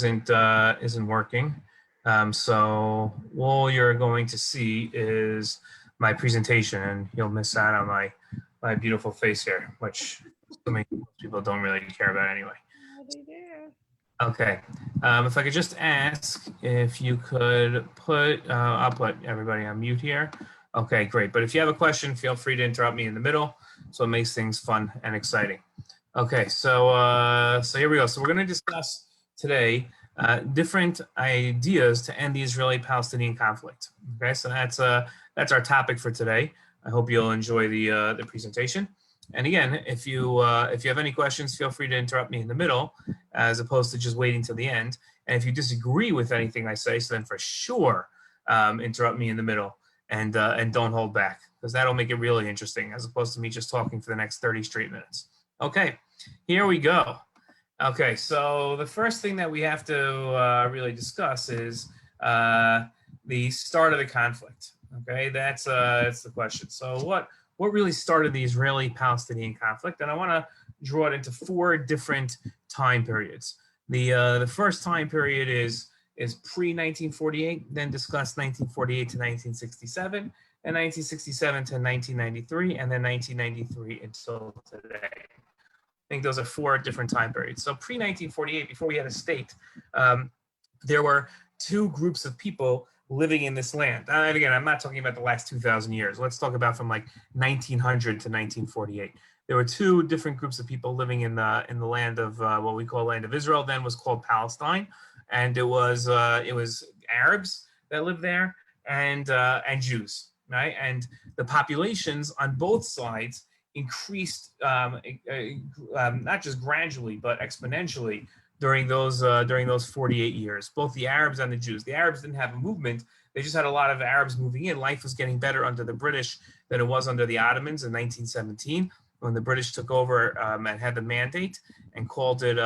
isn't working. So all you're going to see is my presentation, and you'll miss out on my beautiful face here, which most people don't really care about anyway. Okay, if I could just ask if you could put, I'll put everybody on mute here. Okay, great. But if you have a question, feel free to interrupt me in the middle, so it makes things fun and exciting. Okay, so here we go. So we're going to discuss today different ideas to end the Israeli-Palestinian conflict. Okay, so that's our topic for today. I hope you'll enjoy the presentation. And again, if you have any questions, feel free to interrupt me in the middle, as opposed to just waiting till the end. And if you disagree with anything I say, so then for sure interrupt me in the middle, and don't hold back, because that'll make it really interesting, as opposed to me just talking for the next 30 straight minutes. Okay, here we go. Okay, so the first thing that we have to really discuss is the start of the conflict. Okay, that's the question. So what really started the Israeli-Palestinian conflict? And I want to draw it into 4 different time periods. The first time period is pre-1948, then discuss 1948 to 1967, and 1967 to 1993, and then 1993 until today. I think those are 4 different time periods. So pre-1948, before we had a state, there were 2 groups of people living in this land. And again, I'm not talking about the last 2,000 years. Let's talk about from like 1900 to 1948. There were 2 different groups of people living in the land of what we call land of Israel, then was called Palestine, and it was Arabs that lived there, and Jews, right? And the populations on both sides increased not just gradually but exponentially during those 48 years, both the Arabs and the Jews. The Arabs didn't have a movement. They just had a lot of Arabs moving in. Life was getting better under the British than it was under the Ottomans in 1917, when the British took over and had the mandate and called it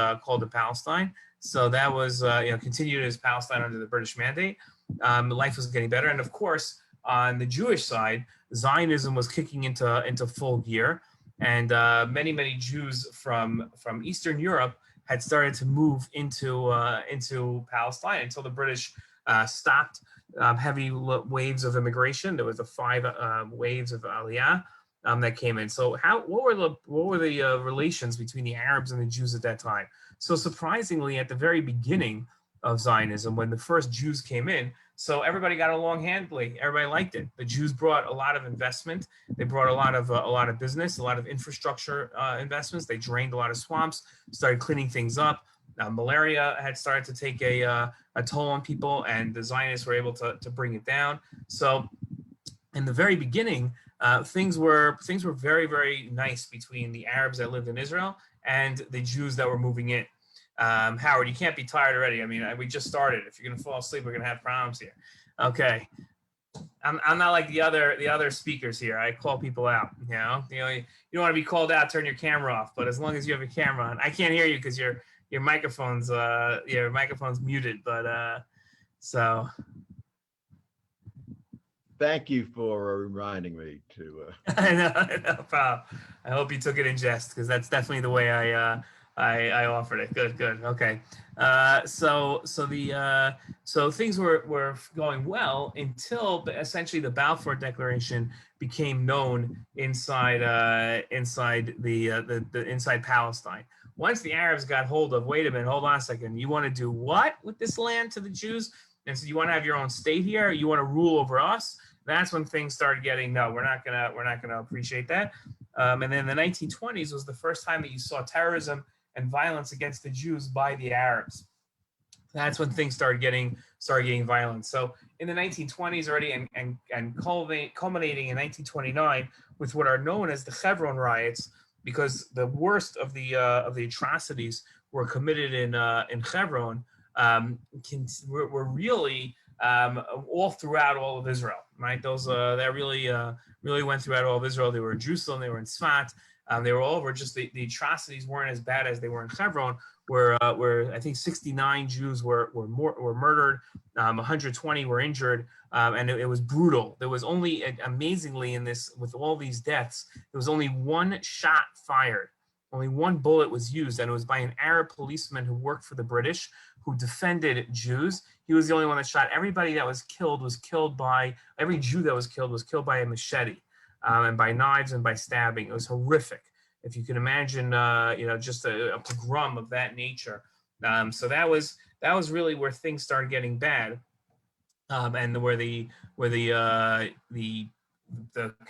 Palestine. So that was continued as Palestine under the British mandate. Life was getting better, and of course, on the Jewish side, Zionism was kicking into full gear, and many Jews from Eastern Europe had started to move into Palestine until the British stopped heavy waves of immigration. There was the 5 waves of Aliyah that came in. So what were the relations between the Arabs and the Jews at that time? So surprisingly, at the very beginning of Zionism, when the first Jews came in, so everybody got along handily. Everybody liked it. The Jews brought a lot of investment. They brought a lot of business, a lot of infrastructure investments. They drained a lot of swamps, started cleaning things up. Malaria had started to take a toll on people, and the Zionists were able to bring it down. So in the very beginning, things were very, very nice between the Arabs that lived in Israel and the Jews that were moving in. Howard, you can't be tired already. I mean, we just started. If you're gonna fall asleep, we're gonna have problems here. Okay, I'm not like the other speakers here. I call people out. You don't want to be called out. Turn your camera off. But as long as you have a camera on, I can't hear you because your microphone's muted. But so. Thank you for reminding me to. No problem. I hope you took it in jest, because that's definitely the way I offered it. Good. Okay. So things were going well until essentially the Balfour Declaration became known inside Palestine. Once the Arabs got hold of, wait a minute, hold on a second, you want to do what with this land to the Jews? And so you want to have your own state here? You want to rule over us? That's when things started getting, no, we're not gonna appreciate that. And then the 1920s was the first time that you saw terrorism and violence against the Jews by the Arabs. That's when things started getting violent. So in the 1920s already, and culminating in 1929 with what are known as the Chevron Riots, because the worst of the atrocities were committed in Chevron. Were really all throughout all of Israel, right? Those that really went throughout all of Israel. They were in Jerusalem, they were in Tzfat, they were all over. Just the atrocities weren't as bad as they were in Chevron, where I think 69 Jews were murdered, 120 were injured, and it was brutal. There was only, amazingly, in this, with all these deaths, there was only 1 shot fired. Only 1 bullet was used, and it was by an Arab policeman who worked for the British, who defended Jews. He was the only one that shot. Everybody that was killed by, every Jew that was killed by a machete, and by knives and by stabbing. It was horrific. If you can imagine, just a pogrom of that nature. So that was really where things started getting bad, and where the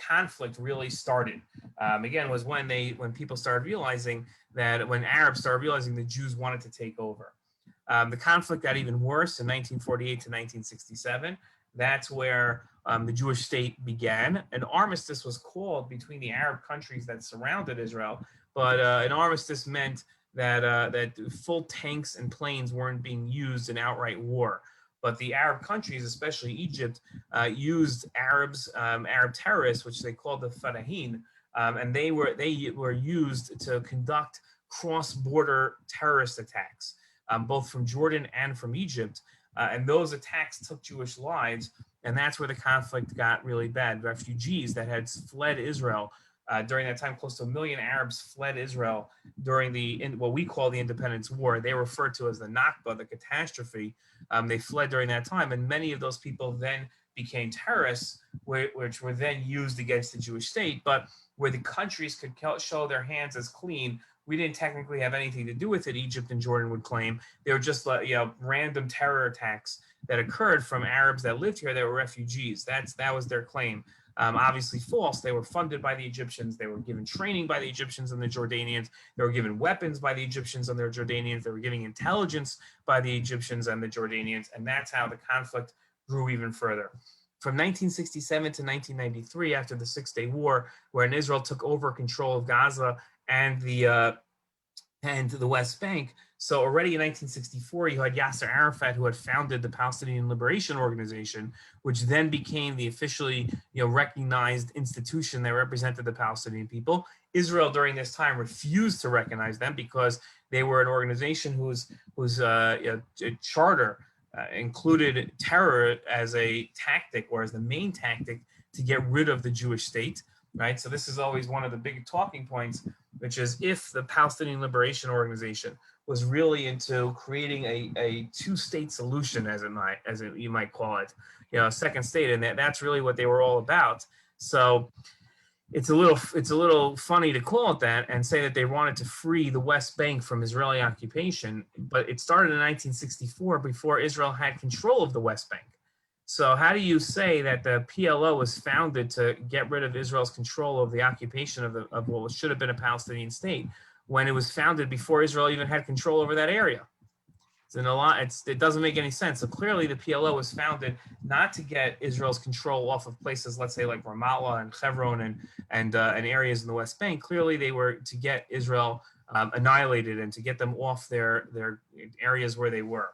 conflict really started. Again, was when people started realizing that when Arabs started realizing the Jews wanted to take over. The conflict got even worse in 1948 to 1967. That's where the Jewish state began. An armistice was called between the Arab countries that surrounded Israel, but an armistice meant that full tanks and planes weren't being used in outright war. But the Arab countries, especially Egypt, used Arab terrorists, which they called the Fadahin, and they were used to conduct cross-border terrorist attacks, both from Jordan and from Egypt. And those attacks took Jewish lives, and that's where the conflict got really bad. Refugees that had fled Israel during that time, close to 1 million Arabs fled Israel during what we call the Independence War. They referred to as the Nakba, the catastrophe. They fled during that time, and many of those people then became terrorists, which were then used against the Jewish state. But where the countries could show their hands as clean, we didn't technically have anything to do with it. Egypt and Jordan would claim they were just random terror attacks that occurred from Arabs that lived here that were refugees. That was their claim. Obviously false. They were funded by the Egyptians. They were given training by the Egyptians and the Jordanians. They were given weapons by the Egyptians and the Jordanians. They were giving intelligence by the Egyptians and the Jordanians. And that's how the conflict grew even further. From 1967 to 1993, after the Six-Day War, when Israel took over control of Gaza and the West Bank. So already in 1964, you had Yasser Arafat, who had founded the Palestinian Liberation Organization, which then became the officially recognized institution that represented the Palestinian people. Israel during this time refused to recognize them because they were an organization whose charter included terror as a tactic, or as the main tactic to get rid of the Jewish state. Right. So this is always one of the big talking points, which is if the Palestinian Liberation Organization was really into creating a two-state solution, as you might call it, a second state, and that's really what they were all about. So it's a little funny to call it that and say that they wanted to free the West Bank from Israeli occupation, but it started in 1964 before Israel had control of the West Bank. So how do you say that the PLO was founded to get rid of Israel's control of the occupation of what should have been a Palestinian state, when it was founded before Israel even had control over that area? It doesn't make any sense. So clearly the PLO was founded not to get Israel's control off of places, let's say like Ramallah and Chevron and areas in the West Bank. Clearly they were to get Israel annihilated and to get them off their areas where they were.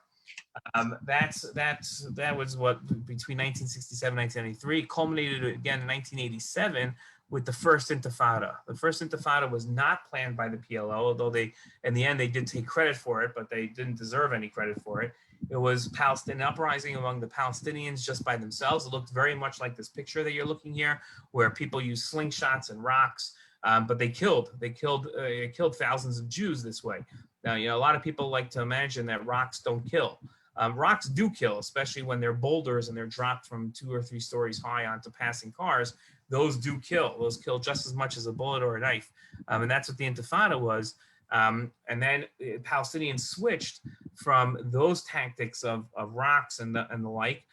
That was what between 1967 and 1993 culminated again in 1987 with the First Intifada. The First Intifada was not planned by the PLO, although they, in the end, they did take credit for it, but they didn't deserve any credit for it. It was an uprising among the Palestinians just by themselves. It looked very much like this picture that you're looking here, where people used slingshots and rocks, but they killed thousands of Jews this way. Now, a lot of people like to imagine that rocks don't kill. Rocks do kill, especially when they're boulders and they're dropped from 2 or 3 stories high onto passing cars. Those do kill. Those kill just as much as a bullet or a knife. And that's what the Intifada was. And then Palestinians switched from those tactics of rocks and the like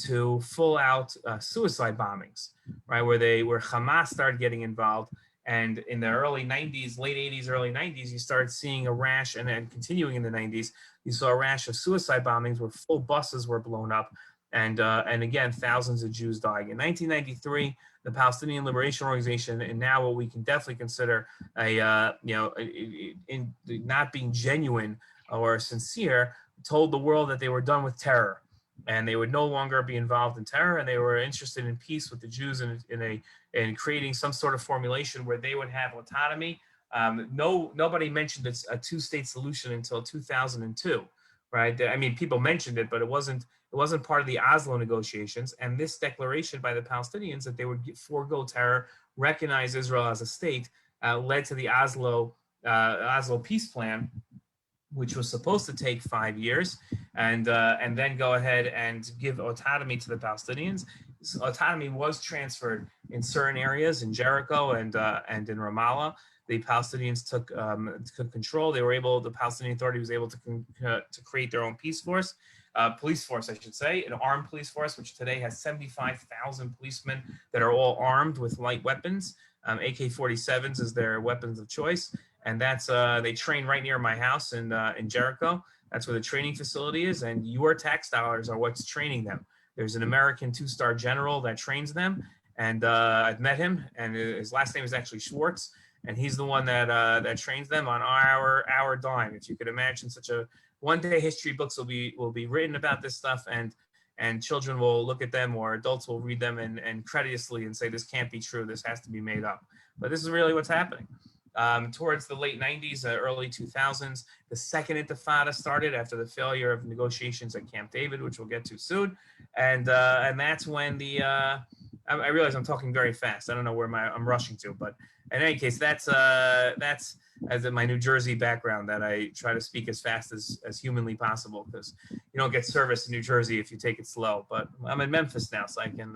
to full out suicide bombings, right? Where Hamas started getting involved. And in the early 90s, late 80s, early 90s, you started seeing a rash, and then continuing in the 90s, you saw a rash of suicide bombings where full buses were blown up, and again, thousands of Jews dying. In 1993, the Palestinian Liberation Organization, and now what we can definitely consider in not being genuine or sincere, told the world that they were done with terror, and they would no longer be involved in terror, and they were interested in peace with the Jews in creating some sort of formulation where they would have autonomy. Nobody mentioned a two-state solution until 2002, right? I mean, people mentioned it, but it wasn't part of the Oslo negotiations. And this declaration by the Palestinians that they would forego terror, recognize Israel as a state, led to the Oslo peace plan, which was supposed to take 5 years, and then go ahead and give autonomy to the Palestinians. So autonomy was transferred in certain areas in Jericho and in Ramallah. The Palestinians took control. The Palestinian Authority was able to create their own police force, I should say, an armed police force, which today has 75,000 policemen that are all armed with light weapons. AK-47s is their weapons of choice, and that's they train right near my house in Jericho. That's where the training facility is, and your tax dollars are what's training them. There's an American 2-star general that trains them, and I've met him, and his last name is actually Schwartz, and he's the one that trains them on our dime. If you could imagine, such a one day history books will be written about this stuff, and children will look at them, or adults will read them and credulously and say, this can't be true, this has to be made up. But this is really what's happening. Towards the late 90s, early 2000s, the Second Intifada started after the failure of negotiations at Camp David, which we'll get to soon. And that's when I realize I'm talking very fast. I don't know where I'm rushing to, but in any case, that's as in my New Jersey background, that I try to speak as fast as humanly possible, because you don't get service in New Jersey if you take it slow. But I'm in Memphis now, so I can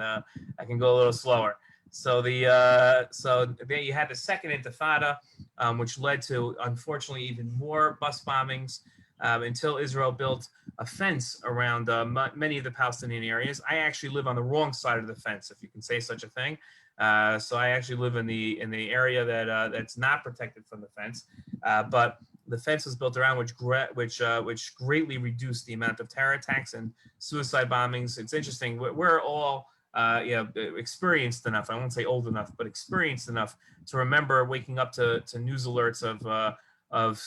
go a little slower. So there you had the Second Intifada, which led to, unfortunately, even more bus bombings until Israel built a fence around many of the Palestinian areas. I actually live on the wrong side of the fence, if you can say such a thing. So I actually live in the area that's not protected from the fence, but the fence was built around, which greatly reduced the amount of terror attacks and suicide bombings. It's interesting. We're all experienced enough. I won't say old enough, but experienced enough to remember waking up to news alerts of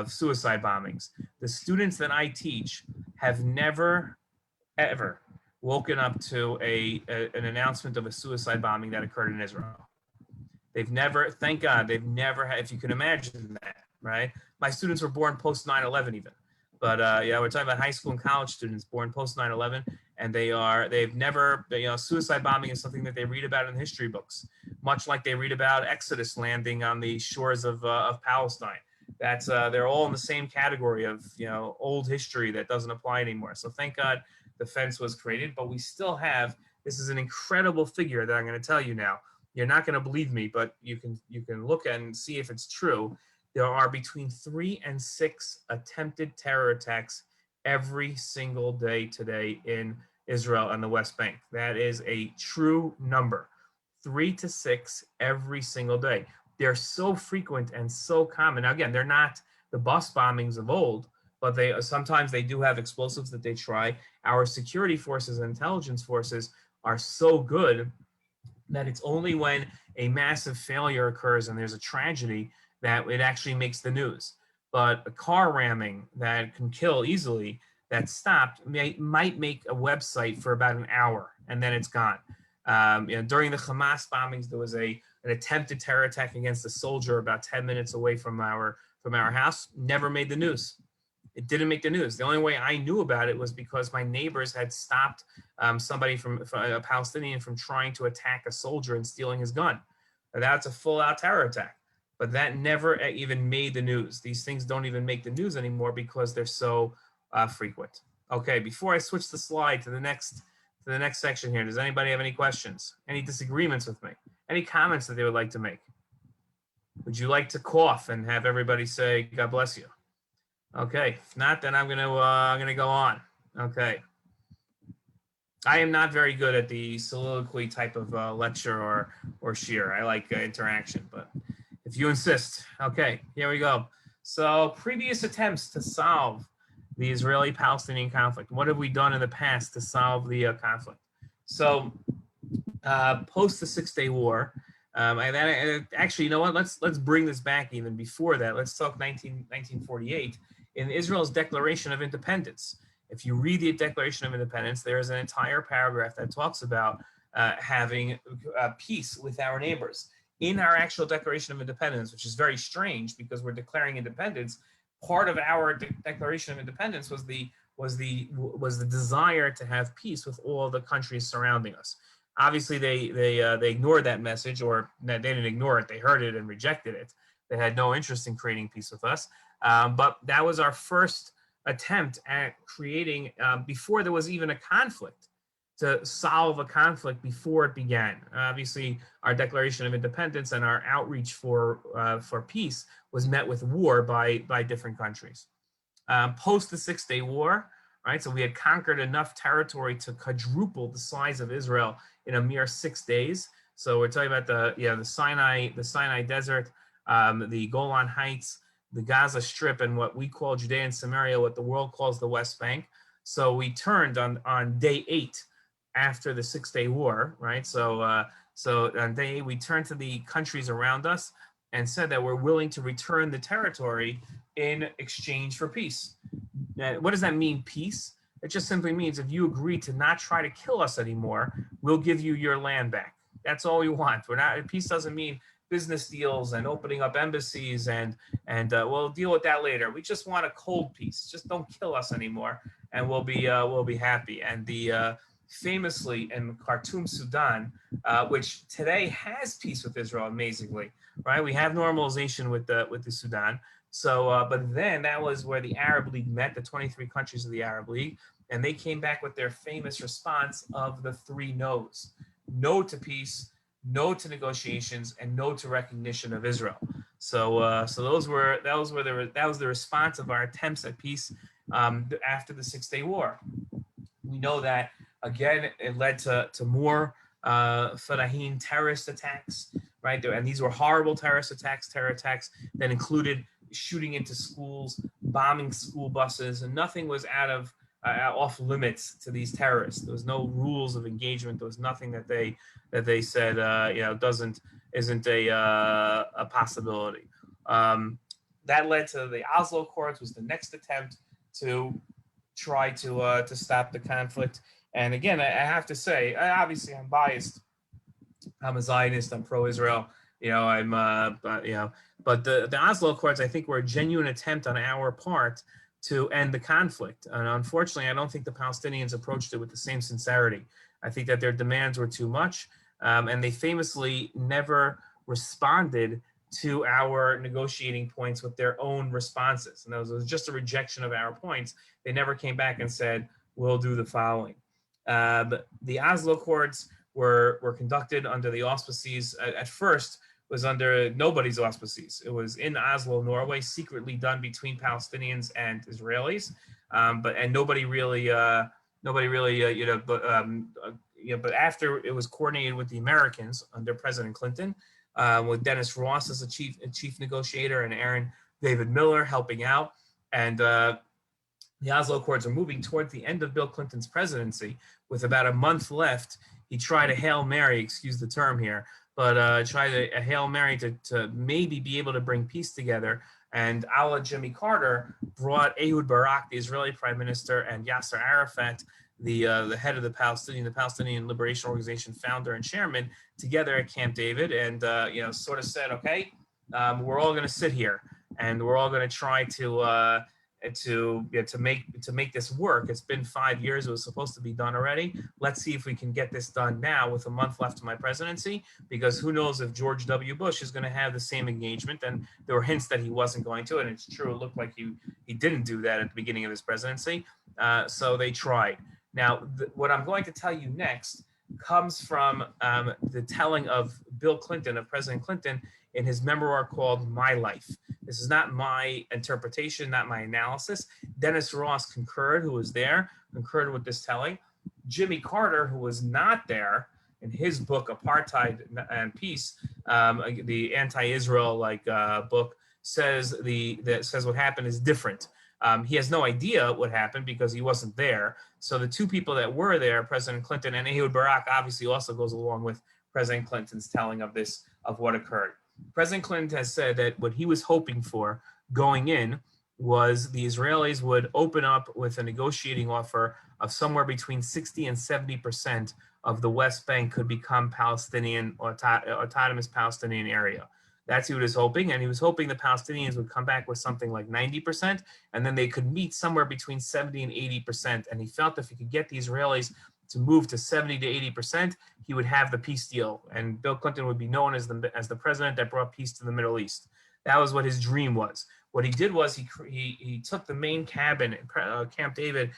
suicide bombings. The students that I teach have never, ever woken up to an announcement of a suicide bombing that occurred in Israel. They've never, thank God, they've never had, if you can imagine that, right? My students were born post 9/11 even. But we're talking about high school and college students born post 9/11, and they've never, suicide bombing is something that they read about in history books, much like they read about Exodus landing on the shores of Palestine. That's they're all in the same category of old history that doesn't apply anymore. So thank God the fence was created, but we still have, this is an incredible figure that I'm going to tell you now. You're not going to believe me, but you can look at and see if it's true. There are between 3 and 6 attempted terror attacks every single day today in Israel and the West Bank. That is a true number. 3 to 6 every single day. They're so frequent and so common. Now, again, they're not the bus bombings of old, but sometimes they do have explosives that they try. Our security forces and intelligence forces are so good that it's only when a massive failure occurs and there's a tragedy that it actually makes the news. But a car ramming that can kill easily, that stopped, might make a website for about an hour, and then it's gone. During the Hamas bombings, there was an attempted terror attack against a soldier about 10 minutes away from our house. Never made the news. It didn't make the news. The only way I knew about it was because my neighbors had stopped somebody from a Palestinian from trying to attack a soldier and stealing his gun. That's a full-out terror attack. But that never even made the news. These things don't even make the news anymore because they're so frequent. Okay, before I switch the slide to the next section here, does anybody have any questions? Any disagreements with me? Any comments that they would like to make? Would you like to cough and have everybody say, God bless you? Okay, if not, then I'm gonna go on. Okay. I am not very good at the soliloquy type of lecture or sheer. I like interaction, but if you insist. Okay, here we go. So previous attempts to solve the Israeli-Palestinian conflict. What have we done in the past to solve the conflict? So post the Six-Day War, actually, you know what? Let's bring this back even before that. Let's talk 1948 in Israel's Declaration of Independence. If you read the Declaration of Independence, there is an entire paragraph that talks about having peace with our neighbors. In our actual Declaration of Independence, which is very strange because we're declaring independence, part of our Declaration of Independence was the desire to have peace with all the countries surrounding us. Obviously, they ignored that message, or they didn't ignore it. They heard it and rejected it. They had no interest in creating peace with us. But that was our first attempt at creating, before there was even a conflict, to solve a conflict before it began. Obviously, our Declaration of Independence and our outreach for peace was met with war by different countries. Post the Six-Day War, right? So we had conquered enough territory to quadruple the size of Israel in a mere 6 days. So we're talking about the Sinai Desert, the Golan Heights, the Gaza Strip, and what we call Judea and Samaria, what the world calls the West Bank. So we turned on day 8 after the Six-Day War, right? So on day 8, we turned to the countries around us and said that we're willing to return the territory in exchange for peace. Now, what does that mean, peace? It just simply means if you agree to not try to kill us anymore, we'll give you your land back. That's all we want. Peace doesn't mean business deals and opening up embassies and we'll deal with that later. We just want a cold peace. Just don't kill us anymore, and we'll be happy. And the famously in Khartoum, Sudan, which today has peace with Israel, amazingly, right? We have normalization with the Sudan. So, but then that was where the Arab League met, the 23 countries of the Arab League, and they came back with their famous response of the 3 no's: no to peace, no to negotiations, and no to recognition of Israel. So, that was the response of our attempts at peace after the Six-Day War. We know that again it led to more Fadahin terrorist attacks, right? And these were horrible terror attacks that included shooting into schools, bombing school buses, and nothing was off limits to these terrorists. There was no rules of engagement. There was nothing that they said isn't a possibility. That led to the Oslo Courts, was the next attempt to try to stop the conflict. And again, I have to say, obviously I'm biased. I'm a Zionist. I'm pro-Israel. But the Oslo Accords, I think, were a genuine attempt on our part to end the conflict. And unfortunately, I don't think the Palestinians approached it with the same sincerity. I think that their demands were too much, and they famously never responded to our negotiating points with their own responses. And it was just a rejection of our points. They never came back and said, we'll do the following. The Oslo Accords were conducted under the auspices, at first, was under nobody's auspices. It was in Oslo, Norway, secretly done between Palestinians and Israelis, but nobody really, but after it was coordinated with the Americans under President Clinton, with Dennis Ross as a chief negotiator and Aaron David Miller helping out, and the Oslo Accords are moving towards the end of Bill Clinton's presidency. With about a month left, he tried a Hail Mary, excuse the term here, but tried a Hail Mary to maybe be able to bring peace together. And a la Jimmy Carter, brought Ehud Barak, the Israeli prime minister, and Yasser Arafat, the head of the Palestinian Liberation Organization founder and chairman, together at Camp David, and sort of said, okay, we're all going to sit here and we're all going to try to make this work. It's been 5 years. It was supposed to be done already. Let's see if we can get this done now with a month left of my presidency, because who knows if George W. Bush is going to have the same engagement. And there were hints that he wasn't going to, and it's true. It looked like he didn't do that at the beginning of his presidency. So they tried. Now, what I'm going to tell you next comes from the telling of Bill Clinton, of President Clinton, in his memoir called My Life. This is not my interpretation, not my analysis. Dennis Ross concurred, who was there, concurred with this telling. Jimmy Carter, who was not there, in his book, Apartheid and Peace, the anti-Israel book, says what happened is different. He has no idea what happened because he wasn't there. So the two people that were there, President Clinton and Ehud Barak, obviously also goes along with President Clinton's telling of what occurred. President Clinton has said that what he was hoping for going in was the Israelis would open up with a negotiating offer of somewhere between 60 and 70% of the West Bank could become Palestinian or autonomous Palestinian area. That's what he was hoping, and he was hoping the Palestinians would come back with something like 90%, and then they could meet somewhere between 70 and 80%. And he felt if he could get the Israelis to move to 70 to 80%, he would have the peace deal, and Bill Clinton would be known as the president that brought peace to the Middle East. That was what his dream was. What he did was he took the main cabin. Camp David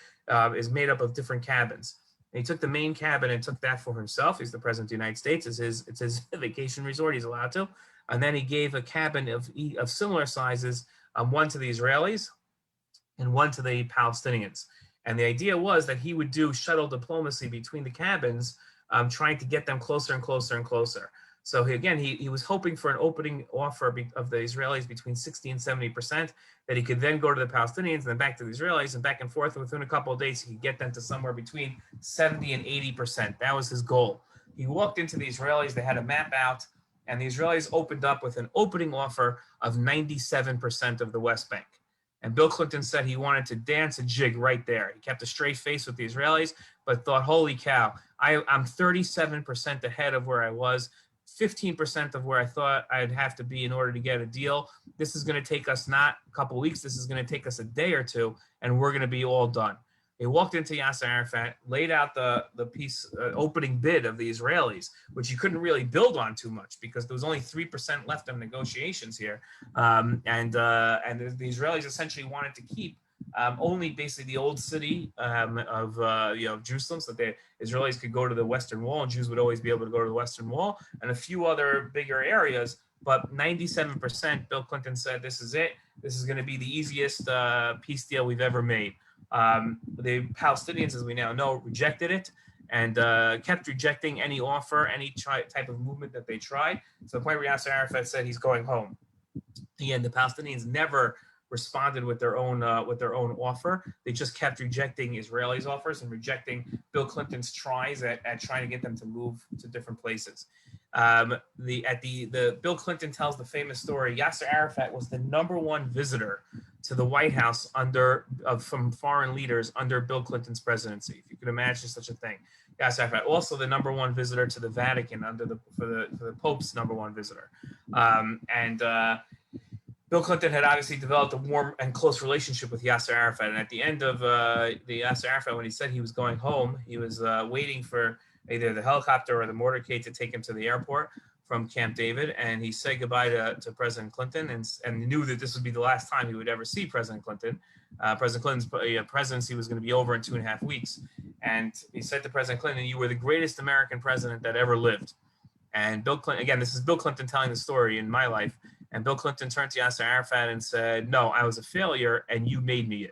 is made up of different cabins. And he took the main cabin and took that for himself. He's the president of the United States. It's his vacation resort. He's allowed to. And then he gave a cabin of similar sizes, one to the Israelis and one to the Palestinians. And the idea was that he would do shuttle diplomacy between the cabins, trying to get them closer and closer and closer. So he was hoping for an opening offer of the Israelis between 60 and 70%, that he could then go to the Palestinians and then back to the Israelis and back and forth. And within a couple of days, he could get them to somewhere between 70 and 80%. That was his goal. He walked into the Israelis, they had a map out, and the Israelis opened up with an opening offer of 97% of the West Bank. And Bill Clinton said he wanted to dance a jig right there. He kept a straight face with the Israelis, but thought, holy cow, I'm 37% ahead of where I was, 15% of where I thought I'd have to be in order to get a deal. This is going to take us not a couple of weeks. This is going to take us a day or two, and we're going to be all done. They walked into Yasser Arafat, laid out the piece, opening bid of the Israelis, which you couldn't really build on too much because there was only 3% left of negotiations here. And the Israelis essentially wanted to keep only basically the old city of Jerusalem, so that the Israelis could go to the Western Wall, and Jews would always be able to go to the Western Wall, and a few other bigger areas. But 97%, Bill Clinton said, this is it. This is going to be the easiest peace deal we've ever made. The Palestinians, as we now know, rejected it and kept rejecting any offer, any type of movement that they tried. So the point where Yasser Arafat said he's going home. Again, the Palestinians never responded with their own offer. They just kept rejecting Israelis' offers and rejecting Bill Clinton's tries at trying to get them to move to different places. Bill Clinton tells the famous story. Yasser Arafat was the #1 visitor to the White House from foreign leaders under Bill Clinton's presidency, if you could imagine such a thing. Yasser Arafat also the #1 visitor to the Vatican for the Pope's #1 visitor, Bill Clinton had obviously developed a warm and close relationship with Yasser Arafat. And at the end of the Yasser Arafat, when he said he was going home, he was waiting for either the helicopter or the motorcade to take him to the airport from Camp David. And he said goodbye to President Clinton and knew that this would be the last time he would ever see President Clinton. President Clinton's presidency was going to be over in 2.5 weeks. And he said to President Clinton, "You were the greatest American president that ever lived." And Bill Clinton, again, this is Bill Clinton telling the story in my life. And Bill Clinton turned to Yasser Arafat and said, "No, I was a failure, and you made me it.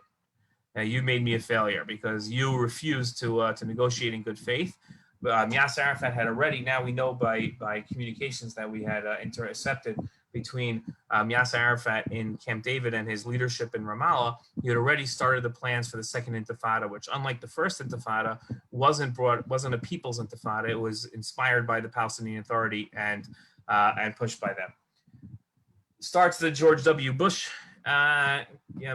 You made me a failure because you refused to negotiate in good faith." Yasser Arafat had already, now we know by communications that we had intercepted between Yasser Arafat in Camp David and his leadership in Ramallah, he had already started the plans for the Second Intifada, which, unlike the First Intifada, wasn't a people's intifada. It was inspired by the Palestinian Authority and pushed by them. Starts the George W. Bush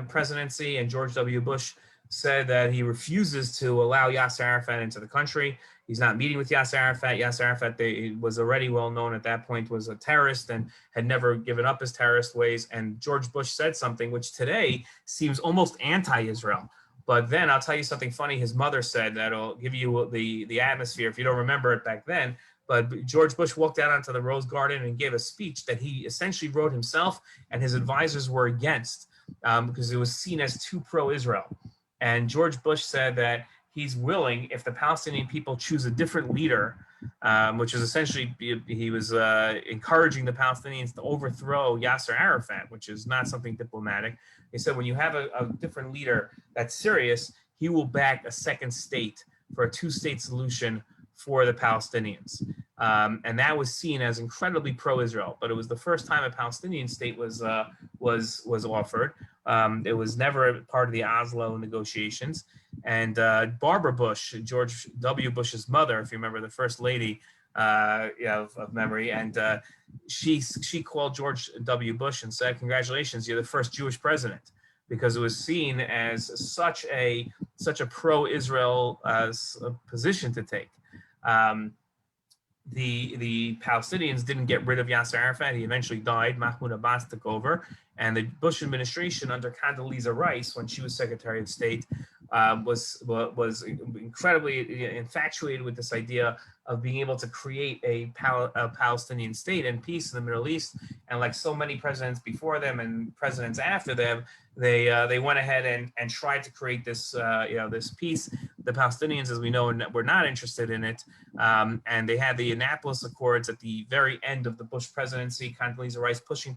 presidency, and George W. Bush said that he refuses to allow Yasser Arafat into the country. He's not meeting with Yasser Arafat. Yasser Arafat was already well known at that point, was a terrorist and had never given up his terrorist ways. And George Bush said something which today seems almost anti-Israel. But then I'll tell you something funny his mother said that'll give you the atmosphere if you don't remember it back then. But George Bush walked out onto the Rose Garden and gave a speech that he essentially wrote himself and his advisors were against because it was seen as too pro-Israel. And George Bush said that he's willing, if the Palestinian people choose a different leader, which is essentially, he was encouraging the Palestinians to overthrow Yasser Arafat, which is not something diplomatic. He said, when you have a different leader that's serious, he will back a second state for a two-state solution for the Palestinians. And that was seen as incredibly pro-Israel, but it was the first time a Palestinian state was offered. It was never part of the Oslo negotiations. And Barbara Bush, George W. Bush's mother, if you remember, the first lady of memory, and she called George W. Bush and said, "Congratulations, you're the first Jewish president," because it was seen as such a pro-Israel position to take. The Palestinians didn't get rid of Yasser Arafat. He eventually died. Mahmoud Abbas took over. And the Bush administration under Condoleezza Rice, when she was Secretary of State, was incredibly infatuated with this idea of being able to create a Palestinian state and peace in the Middle East. And like so many presidents before them and presidents after them, they went ahead and tried to create this this peace. The Palestinians, as we know, were not interested in it, and they had the Annapolis Accords at the very end of the Bush presidency. Condoleezza Rice pushing.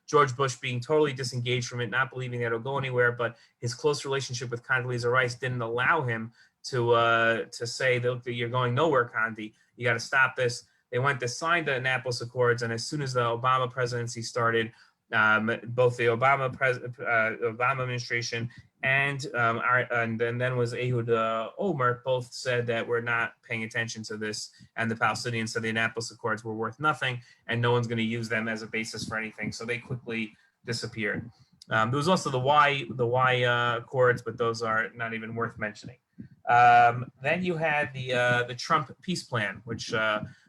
George Bush being totally disengaged from it, not believing that it'll go anywhere. But his close relationship with Condoleezza Rice didn't allow him to say that you're going nowhere, Condi. You got to stop this. They went to sign the Annapolis Accords, and as soon as the Obama presidency started, both the Obama administration and then was Ehud Olmert both said that we're not paying attention to this, and the Palestinians said the Annapolis Accords were worth nothing, and no one's going to use them as a basis for anything. So they quickly disappeared. There was also the Y Accords, but those are not even worth mentioning. Then you had the Trump peace plan, which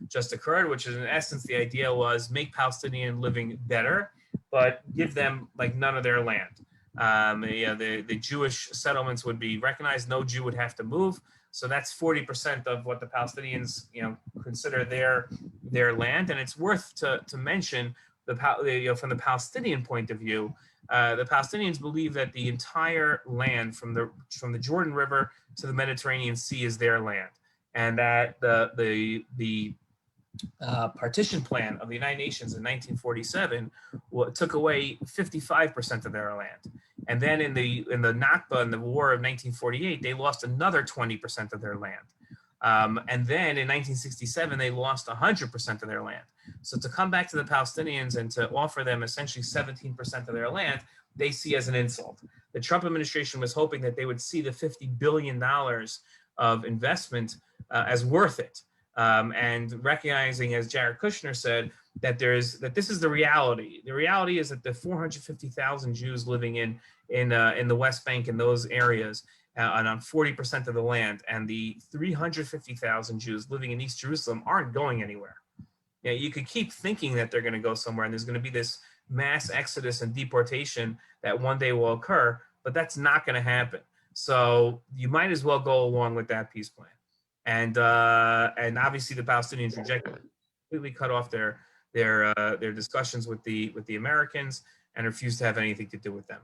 just occurred, which is in essence the idea was make Palestinian living better, but give them like none of their land. The Jewish settlements would be recognized. No Jew would have to move. So that's 40% of what the Palestinians consider their land. And it's worth to mention from the Palestinian point of view. The Palestinians believe that the entire land from the Jordan River to the Mediterranean Sea is their land, and that the partition plan of the United Nations in 1947 took away 55% of their land, and then in the Nakba, in the War of 1948, they lost another 20% of their land. And then in 1967, they lost 100% of their land. So to come back to the Palestinians and to offer them essentially 17% of their land, they see as an insult. The Trump administration was hoping that they would see the $50 billion of investment as worth it. And recognizing, as Jared Kushner said, that this is the reality. The reality is that the 450,000 Jews living in the West Bank and those areas, and on 40% of the land, and the 350,000 Jews living in East Jerusalem aren't going anywhere. Yeah, you could keep thinking that they're going to go somewhere, and there's going to be this mass exodus and deportation that one day will occur, but that's not going to happen. So you might as well go along with that peace plan. And obviously the Palestinians rejected, completely cut off their discussions with the Americans and refused to have anything to do with them.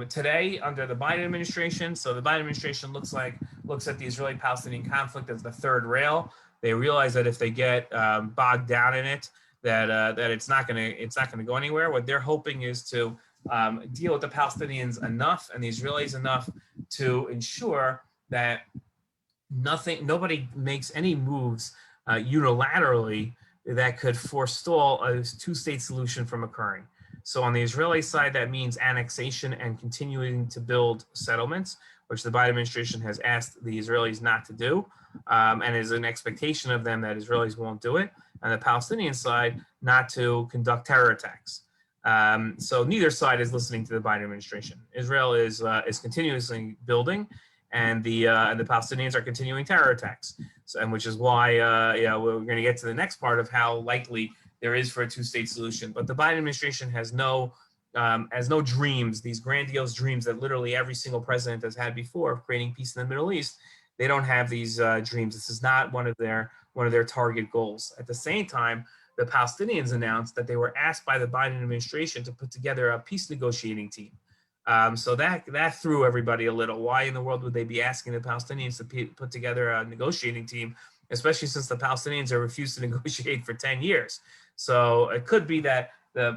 Today, under the Biden administration, so the Biden administration looks at the Israeli-Palestinian conflict as the third rail. They realize that if they get bogged down in it, that it's not going to go anywhere. What they're hoping is to deal with the Palestinians enough and the Israelis enough to ensure that nobody makes any moves unilaterally that could forestall a two-state solution from occurring. So on the Israeli side, that means annexation and continuing to build settlements, which the Biden administration has asked the Israelis not to do, and is an expectation of them that Israelis won't do it. On the Palestinian side, not to conduct terror attacks. So neither side is listening to the Biden administration. Israel is continuously building, and the Palestinians are continuing terror attacks. So, and which is why we're going to get to the next part of how likely there is for a two-state solution. But the Biden administration has no dreams, these grandiose dreams that literally every single president has had before of creating peace in the Middle East. They don't have these dreams. This is not one of their target goals. At the same time, the Palestinians announced that they were asked by the Biden administration to put together a peace negotiating team. So that threw everybody a little. Why in the world would they be asking the Palestinians to put together a negotiating team, especially since the Palestinians have refused to negotiate for 10 years? So it could be that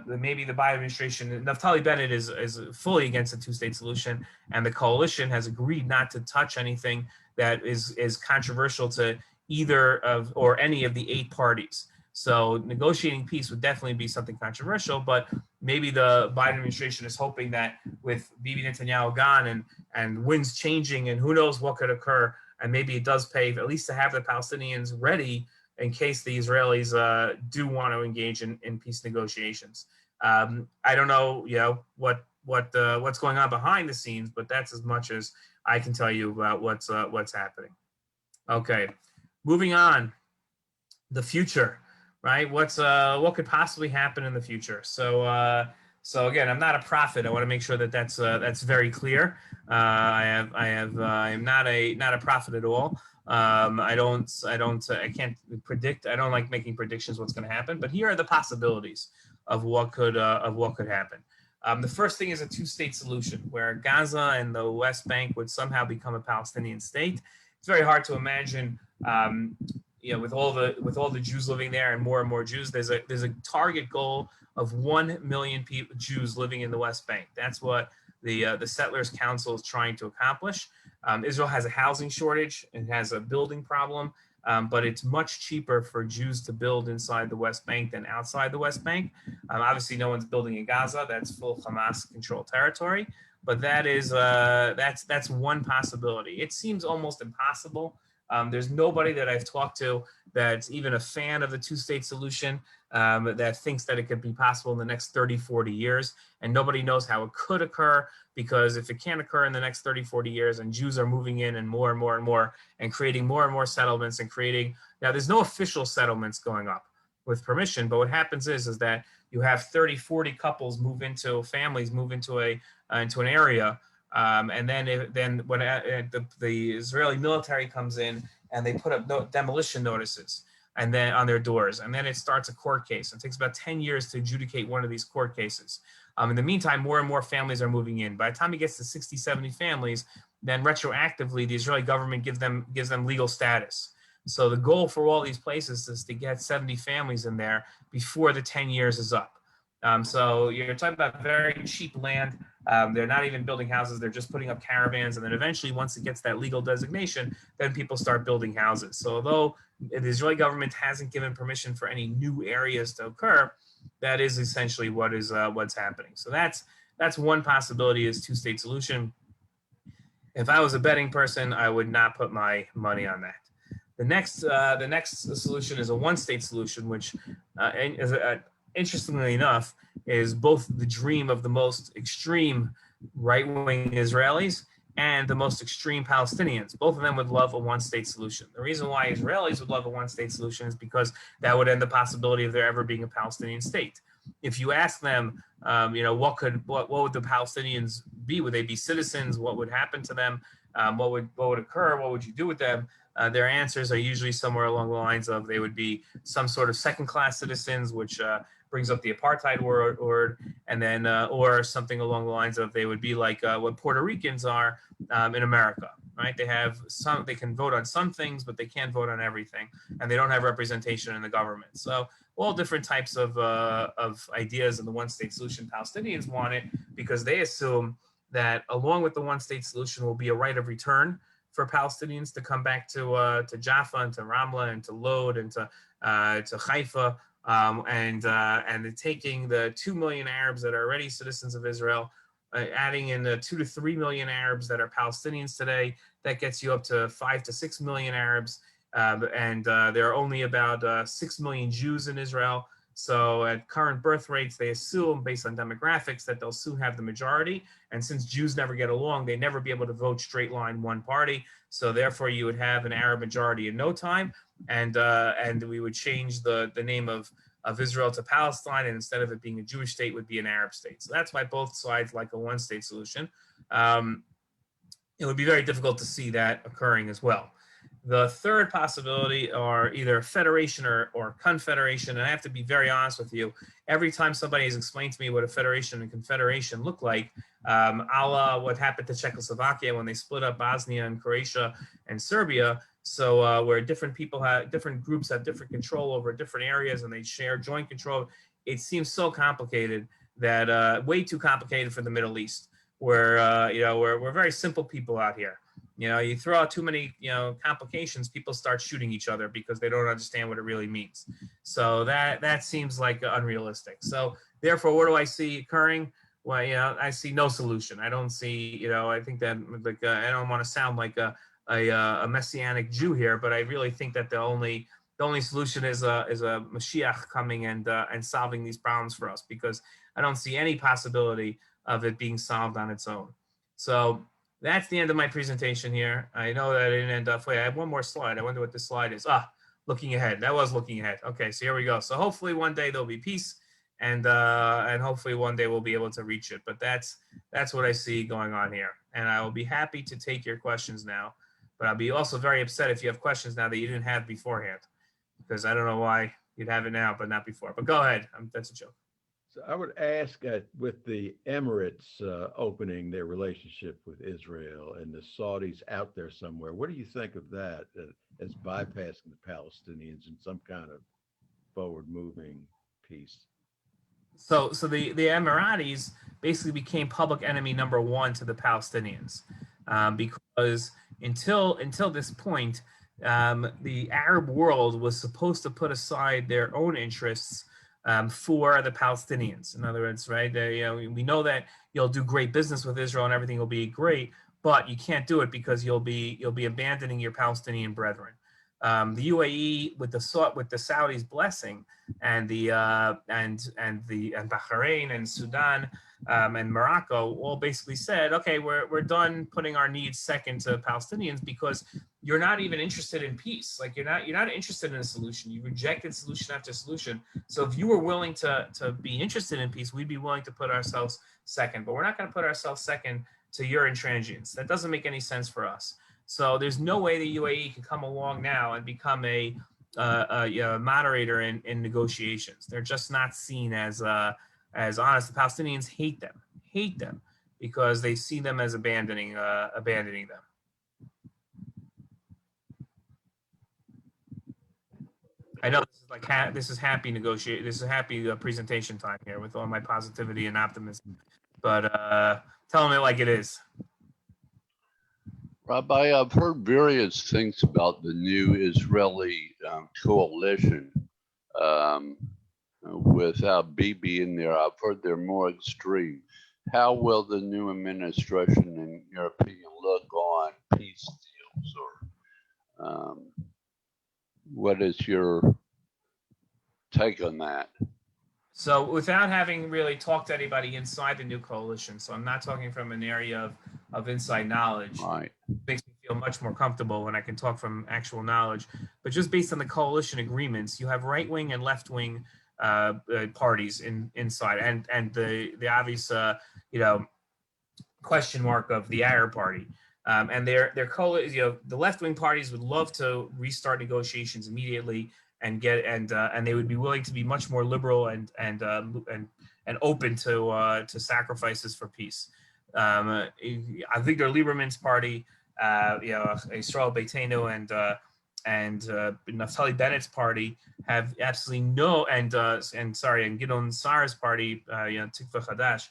maybe the Biden administration, Naftali Bennett is fully against a two-state solution, and the coalition has agreed not to touch anything that is controversial to either of or any of the 8 parties. So negotiating peace would definitely be something controversial, but maybe the Biden administration is hoping that with Bibi Netanyahu gone and winds changing and who knows what could occur, and maybe it does pay at least to have the Palestinians ready in case the Israelis do want to engage in peace negotiations. I don't know, what's going on behind the scenes, but that's as much as I can tell you about what's happening. Okay, moving on. The future, right? What could possibly happen in the future? So So again, I'm not a prophet. I want to make sure that that's very clear. I'm not a prophet at all. I can't predict. I don't like making predictions what's going to happen. But here are the possibilities of what could happen. The first thing is a two-state solution where Gaza and the West Bank would somehow become a Palestinian state. It's very hard to imagine. With all the Jews living there and more Jews, there's a target goal of 1 million Jews living in the West Bank. That's what the Settlers Council is trying to accomplish. Israel has a housing shortage and has a building problem, but it's much cheaper for Jews to build inside the West Bank than outside the West Bank. Obviously, no one's building in Gaza. That's full Hamas-controlled territory. But that's one possibility. It seems almost impossible. There's nobody that I've talked to that's even a fan of the two-state solution that thinks that it could be possible in the next 30, 40 years. And nobody knows how it could occur, because if it can't occur in the next 30, 40 years and Jews are moving in and more and creating more and more settlements and now there's no official settlements going up with permission, but what happens is that you have 30, 40 couples families move into an area. And then when the Israeli military comes in and they put up demolition notices and then on their doors, and then it starts a court case. It takes about 10 years to adjudicate one of these court cases. In the meantime, more and more families are moving in. By the time it gets to 60, 70 families, then retroactively the Israeli government gives them legal status. So the goal for all these places is to get 70 families in there before the 10 years is up. So you're talking about very cheap land. They're not even building houses. They're just putting up caravans. And then eventually, once it gets that legal designation, then people start building houses. So although the Israeli government hasn't given permission for any new areas to occur, that is essentially what's happening. So that's one possibility, is two-state solution. If I was a betting person, I would not put my money on that. The next solution is a one-state solution, which interestingly enough, is both the dream of the most extreme right-wing Israelis and the most extreme Palestinians. Both of them would love a one-state solution. The reason why Israelis would love a one-state solution is because that would end the possibility of there ever being a Palestinian state. If you ask them, what would the Palestinians be? Would they be citizens? What would happen to them? What would occur? What would you do with them? Their answers are usually somewhere along the lines of they would be some sort of second-class citizens, which brings up the apartheid word, and then or something along the lines of they would be like what Puerto Ricans are in America, right? They can vote on some things, but they can't vote on everything, and they don't have representation in the government. So all different types of ideas in the one-state solution. Palestinians want it because they assume that along with the one-state solution will be a right of return for Palestinians to come back to Jaffa and to Ramla and to Lod and to Haifa, and taking the 2 million Arabs that are already citizens of Israel, adding in the 2 to 3 million Arabs that are Palestinians today, that gets you up to 5 to 6 million Arabs, and there are only about 6 million Jews in Israel. So at current birth rates, they assume, based on demographics, that they'll soon have the majority. And since Jews never get along, they never be able to vote straight line one party. So therefore, you would have an Arab majority in no time, and we would change the name of Israel to Palestine, and instead of it being a Jewish state, would be an Arab state. So that's why both sides like a one-state solution. It would be very difficult to see that occurring as well. The third possibility are either federation or confederation. And I have to be very honest with you. Every time somebody has explained to me what a federation and confederation look like, a la what happened to Czechoslovakia when they split up Bosnia and Croatia and Serbia, so where different groups have different control over different areas and they share joint control, it seems so complicated that way too complicated for the Middle East, where we're very simple people out here. You throw out too many, complications, people start shooting each other because they don't understand what it really means. So that seems like unrealistic. So therefore, what do I see occurring? Well, I see no solution. I don't see, I think that I don't want to sound like a messianic Jew here, but I really think that the only solution is a Mashiach coming and solving these problems for us, because I don't see any possibility of it being solved on its own. So that's the end of my presentation here. I know that I didn't end up. Wait, I have one more slide. I wonder what this slide is. Looking ahead. That was looking ahead. Okay, so here we go. So hopefully one day there'll be peace and hopefully one day we'll be able to reach it. But that's what I see going on here, and I will be happy to take your questions now. But I'll be also very upset if you have questions now that you didn't have beforehand, because I don't know why you'd have it now but not before. But go ahead. That's a joke. So I would ask, with the Emirates opening their relationship with Israel and the Saudis out there somewhere, what do you think of that as bypassing the Palestinians in some kind of forward-moving peace? So the Emiratis basically became public enemy number one to the Palestinians, because until this point, the Arab world was supposed to put aside their own interests for the Palestinians. In other words, right? We know that you'll do great business with Israel and everything will be great, but you can't do it because you'll be abandoning your Palestinian brethren. The UAE, with the Saudis' blessing, and Bahrain and Sudan and Morocco all basically said, okay, we're done putting our needs second to Palestinians because you're not even interested in peace. Like you're not interested in a solution. You rejected solution after solution. So if you were willing to be interested in peace, we'd be willing to put ourselves second. But we're not going to put ourselves second to your intransigence. That doesn't make any sense for us. So there's no way the UAE can come along now and become a moderator in negotiations. They're just not seen as honest. The Palestinians hate them because they see them as abandoning them. I know this is like this is happy negotiate. This is happy presentation time here with all my positivity and optimism. But tell them it like it is. Rabbi, I've heard various things about the new Israeli coalition without Bibi in there. I've heard they're more extreme. How will the new administration, in your opinion, look on peace deals? Or what is your take on that? So without having really talked to anybody inside the new coalition, so I'm not talking from an area of inside knowledge. Right. It makes me feel much more comfortable when I can talk from actual knowledge. But just based on the coalition agreements, you have right-wing and left-wing parties inside, and the obvious question mark of the Arab Party. And their the left-wing parties would love to restart negotiations immediately and they would be willing to be much more liberal and open to sacrifices for peace. Avigdor Lieberman's party, Israel Beitenu and Naftali Bennett's party have absolutely no, and Gideon Saar's party, Tikva Chadash,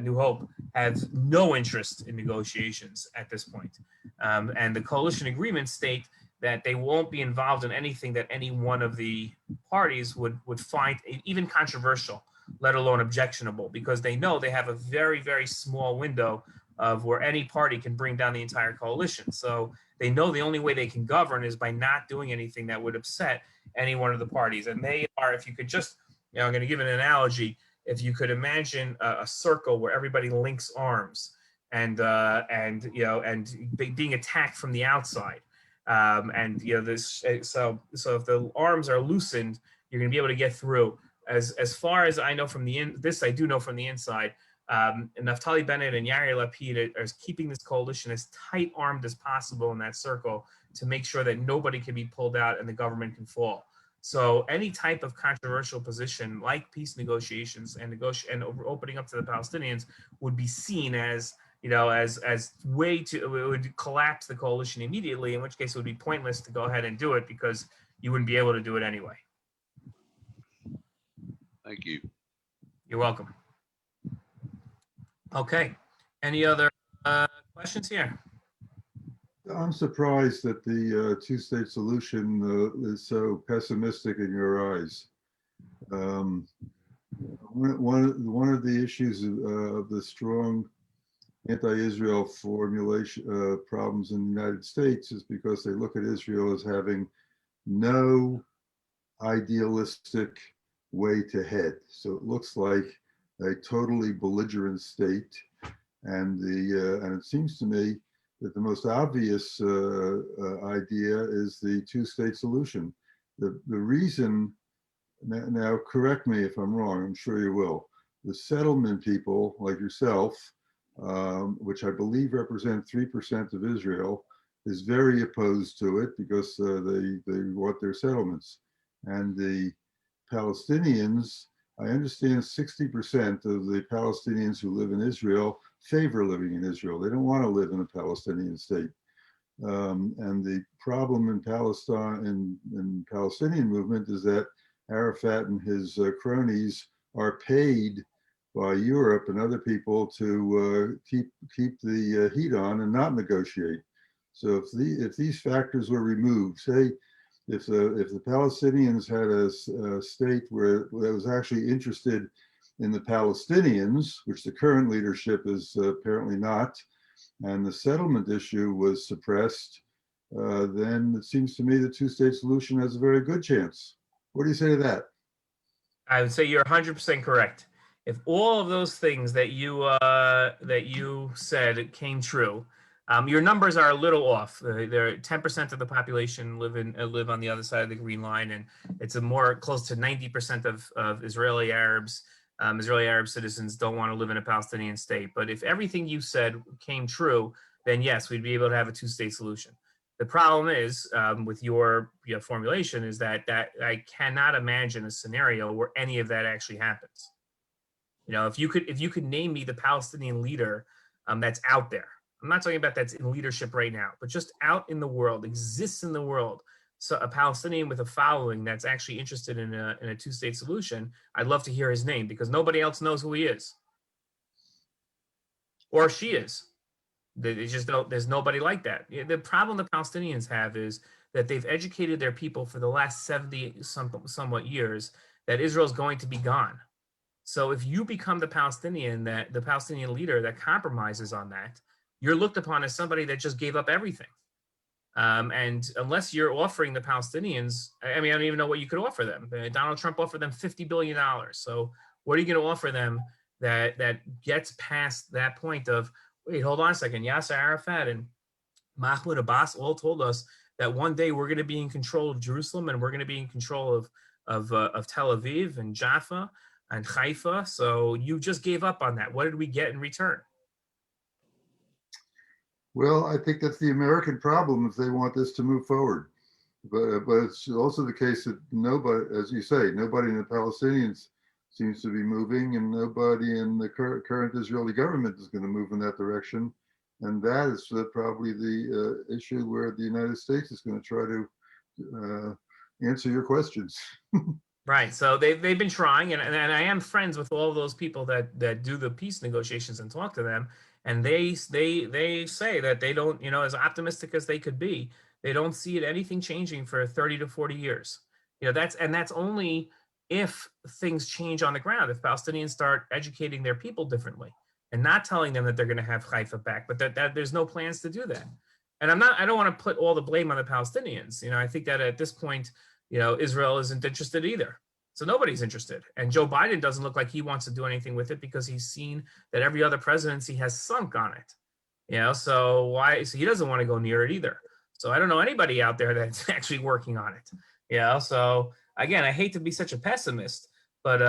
New Hope, have no interest in negotiations at this point. And the coalition agreements state that they won't be involved in anything that any one of the parties would find even controversial, let alone objectionable, because they know they have a very, very small window of where any party can bring down the entire coalition. So they know the only way they can govern is by not doing anything that would upset any one of the parties. And they are, if you could just, I'm going to give an analogy. If you could imagine a circle where everybody links arms and being attacked from the outside. So if the arms are loosened, you're going to be able to get through. As far as I know from I do know from the inside, Naftali Bennett and Yair Lapid are keeping this coalition as tight-armed as possible in that circle to make sure that nobody can be pulled out and the government can fall. So any type of controversial position like peace negotiations and opening up to the Palestinians would be seen as it would collapse the coalition immediately, in which case it would be pointless to go ahead and do it because you wouldn't be able to do it anyway. Thank you. You're welcome. Okay. Any other questions here? I'm surprised that the two-state solution is so pessimistic in your eyes. One of the issues of the strong anti-Israel formulation problems in the United States is because they look at Israel as having no idealistic way to head. So it looks like a totally belligerent state, and it seems to me that the most obvious idea is the two-state solution. The reason now correct me if I'm wrong, I'm sure you will. The settlement people like yourself, which I believe represent 3% of Israel, is very opposed to it because they want their settlements. And the Palestinians, I understand 60% of the Palestinians who live in Israel favor living in Israel. They don't want to live in a Palestinian state. And the problem in Palestine, in Palestinian movement, is that Arafat and his cronies are paid by Europe and other people to keep the heat on and not negotiate. So if these factors were removed, say if the Palestinians had a state where that was actually interested in the Palestinians, which the current leadership is apparently not, and the settlement issue was suppressed, then it seems to me the two-state solution has a very good chance. What do you say to that? I would say you're 100% correct. If all of those things that you said came true, your numbers are a little off. They're 10% of the population live on the other side of the Green Line, and it's a more close to 90% of Israeli Arabs. Israeli Arab citizens don't want to live in a Palestinian state. But if everything you said came true, then yes, we'd be able to have a two-state solution. The problem is with your formulation is that I cannot imagine a scenario where any of that actually happens. You know, if you could name me the Palestinian leader that's out there. I'm not talking about that's in leadership right now, but just out in the world, exists in the world. So a Palestinian with a following that's actually interested in a two-state solution, I'd love to hear his name because nobody else knows who he is or she is. They just don't. There's nobody like that. The problem the Palestinians have is that they've educated their people for the last 70 somewhat years that Israel's going to be gone. So if you become the Palestinian leader that compromises on that, you're looked upon as somebody that just gave up everything. And unless you're offering the Palestinians, I mean, I don't even know what you could offer them. Donald Trump offered them $50 billion. So what are you going to offer them that gets past that point of, wait, hold on a second. Yasser Arafat and Mahmoud Abbas all told us that one day we're going to be in control of Jerusalem and we're going to be in control of Tel Aviv and Jaffa and Haifa. So you just gave up on that. What did we get in return? Well, I think that's the American problem if they want this to move forward. But it's also the case that nobody, as you say, nobody in the Palestinians seems to be moving, and nobody in the current Israeli government is going to move in that direction. And that is probably the issue where the United States is going to try to answer your questions. Right. So they've been trying, and I am friends with all those people that do the peace negotiations and talk to them, and they say that they don't, you know, as optimistic as they could be, they don't see it anything changing for 30 to 40 years. You know, that's only if things change on the ground, if Palestinians start educating their people differently and not telling them that they're going to have Haifa back, but that there's no plans to do that. And I don't want to put all the blame on the Palestinians. You know, I think that at this point, you know, Israel isn't interested either. So nobody's interested. And Joe Biden doesn't look like he wants to do anything with it because he's seen that every other presidency has sunk on it. You know, so he doesn't want to go near it either. So I don't know anybody out there that's actually working on it. You know, so again, I hate to be such a pessimist, but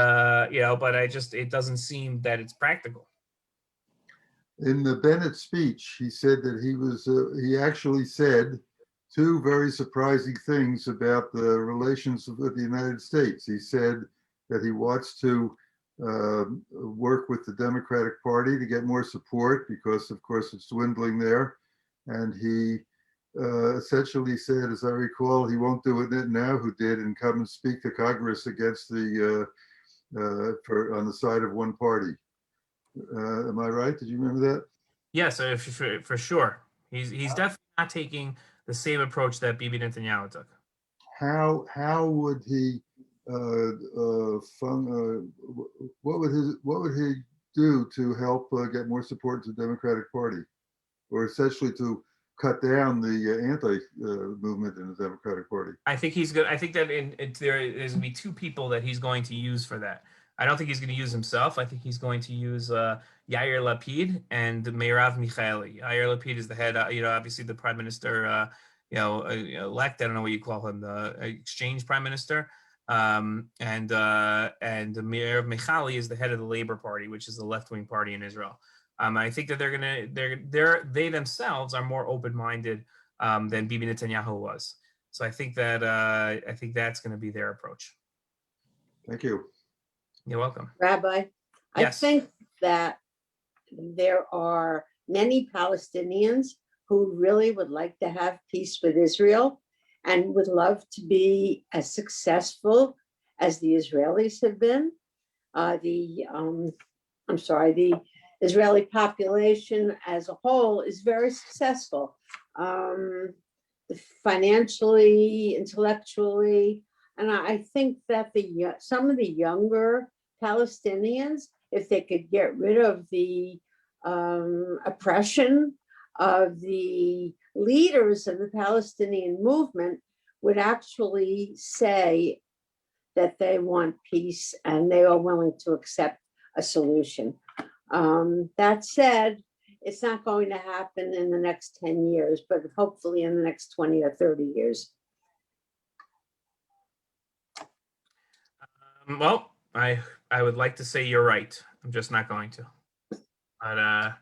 you know, but it doesn't seem that it's practical. In the Bennett speech, he said that he actually said two very surprising things about the relations with the United States. He said that he wants to work with the Democratic Party to get more support because, of course, it's dwindling there. And he essentially said, as I recall, he won't do it now, who did, and come and speak to Congress against on the side of one party. Am I right? Did you remember that? Yes, for sure. He's definitely not taking the same approach that Bibi Netanyahu took. How would he what would he do to help get more support to the Democratic Party, or essentially to cut down the anti movement in the Democratic Party? I think he's good. I think that there's going to be two people that he's going to use for that. I don't think he's going to use himself. I think he's going to use Yair Lapid and Merav Michaeli. Yair Lapid is the head, you know, obviously the prime minister, elect. I don't know what you call him, the exchange prime minister. and the mayor of Michali is the head of the Labor Party, which is the left-wing party in Israel. I think that they themselves are more open-minded than Bibi Netanyahu was. So I think that's going to be their approach. Thank you. You're welcome. Rabbi, I Yes. think that there are many Palestinians who really would like to have peace with Israel and would love to be as successful as the Israelis have been. The Israeli population as a whole is very successful, financially, intellectually, and I think that some of the younger Palestinians, if they could get rid of the oppression of the leaders of the Palestinian movement, would actually say that they want peace and they are willing to accept a solution. That said, it's not going to happen in the next 10 years, but hopefully in the next 20 or 30 years. Well, I would like to say you're right. I'm just not going to. But I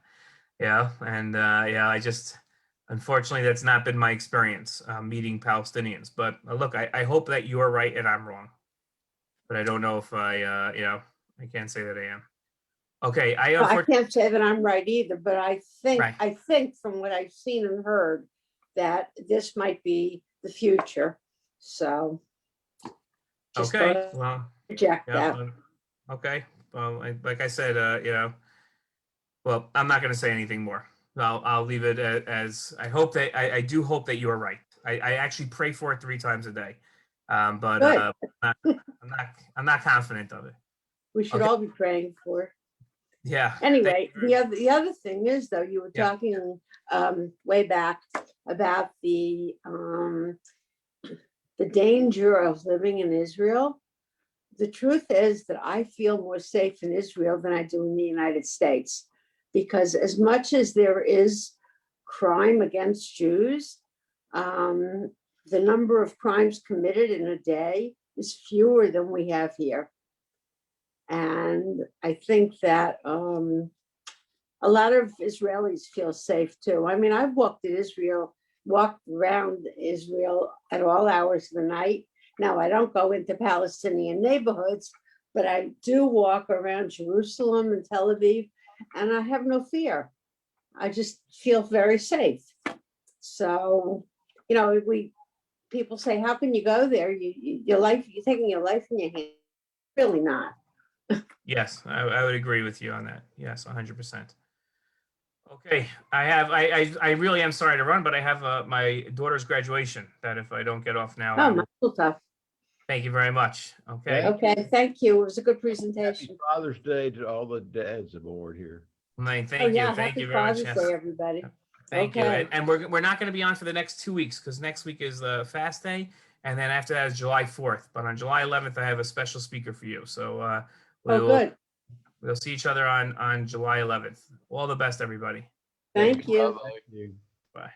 just, unfortunately, that's not been my experience meeting Palestinians. But look, I hope that you're right and I'm wrong. But I don't know if I can't say that I am. Okay, I can't say that I'm right either, but I think Right. I think from what I've seen and heard that this might be the future. So just Okay, go well, reject yeah, that. okay. Well, like I said, well, I'm not going to say anything more. I'll leave it as I hope that I do hope that you are right. I actually pray for it 3 times a day, but Good. I'm not confident of it. We should Okay. all be praying for it. Yeah. Anyway, Thank you very much. the other thing is, though, you were Yeah. talking way back about the danger of living in Israel. The truth is that I feel more safe in Israel than I do in the United States, because as much as there is crime against Jews, the number of crimes committed in a day is fewer than we have here. And I think that a lot of Israelis feel safe too. I mean, I've walked around Israel at all hours of the night. Now, I don't go into Palestinian neighborhoods, but I do walk around Jerusalem and Tel Aviv, and I have no fear. I just feel very safe. So, people say, how can you go there? You're taking your life in your hand. Really not. Yes, I would agree with you on that. Yes, 100%. Okay, I really am sorry to run, but I have my daughter's graduation that if I don't get off now, I Oh, will. Mazel tov. Thank you very much. Okay. Okay, thank you. It was a good Happy presentation. Father's Day to all the dads aboard here. Thank Oh, yeah, you. Thank happy you very much. Father's Yes. Day, everybody. Thank you. Okay. And we're not going to be on for the next 2 weeks because next week is the fast day. And then after that is July 4th. But on July 11th, I have a special speaker for you. So Good. we'll see each other on July 11th. All the best, everybody. Thank you. Bye-bye. You. Bye.